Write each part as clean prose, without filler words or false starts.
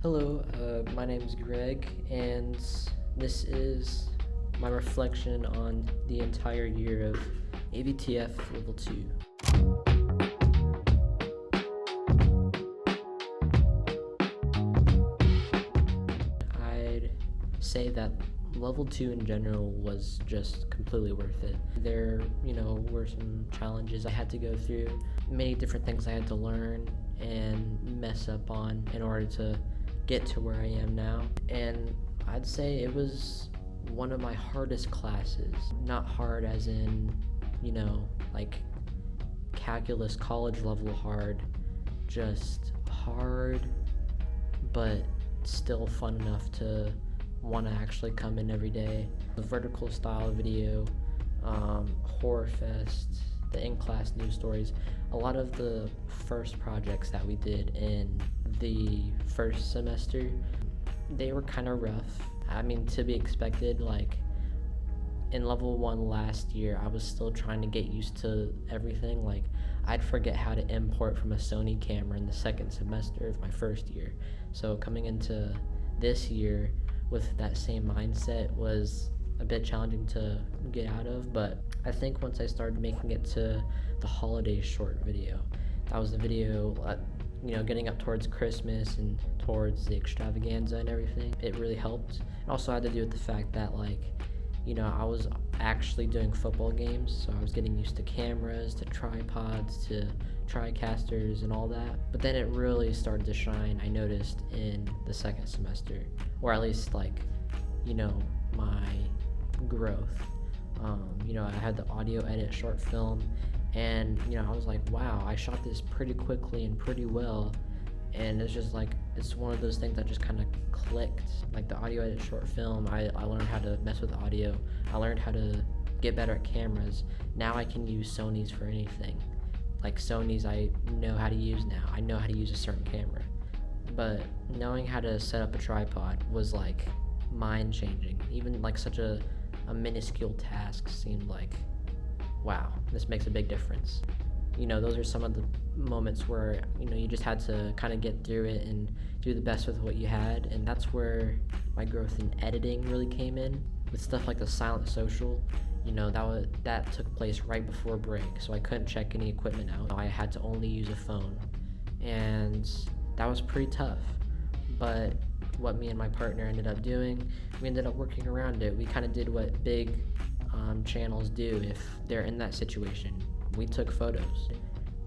Hello, my name is Greg, and this is my reflection on the entire year of AVTF Level 2. I'd say that Level 2 in general was just completely worth it. There, were some challenges I had to go through, many different things I had to learn and mess up on in order to get to where I am now. And I'd say it was one of my hardest classes. Not hard as in, like calculus college level hard, just hard, but still fun enough to want to actually come in every day. The vertical style video, Horror Fest, the in-class news stories, a lot of the first projects that we did in the first semester, they were kind of rough. I mean, to be expected. Like in level 1 last year, I was still trying to get used to everything. Like I'd forget how to import from a Sony camera in the second semester of my first year. So coming into this year with that same mindset was a bit challenging to get out of, but I think once I started making it to the holiday short video, that was the video, getting up towards Christmas and towards the extravaganza and everything, it really helped. It also had to do with the fact that I was actually doing football games, so I was getting used to cameras, to tripods, to TriCasters and all that. But then it really started to shine, I noticed, in the second semester, or at least my growth. I had the audio edit short film, and I was like, wow, I shot this pretty quickly and pretty well. And it's just it's one of those things that just kind of clicked. Like the audio edit short film, I learned how to mess with audio. I learned how to get better at cameras. Now I can use Sony's for anything. Like Sony's I know how to use now. I know how to use a certain camera. But knowing how to set up a tripod was mind changing. Even such a minuscule task seemed like, wow, this makes a big difference. Those are some of the moments where, you just had to kind of get through it and do the best with what you had. And that's where my growth in editing really came in. With stuff like the silent social, that took place right before break. So I couldn't check any equipment out. I had to only use a phone. And that was pretty tough. But what me and my partner ended up doing, we ended up working around it. We kind of did what big channels do if they're in that situation. We took photos.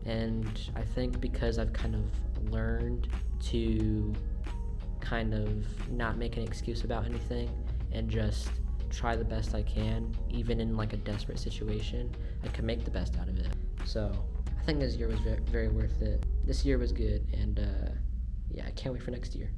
And I think because I've kind of learned to kind of not make an excuse about anything and just try the best I can, even in a desperate situation, I can make the best out of it. So I think this year was very, very worth it. This year was good, and I can't wait for next year.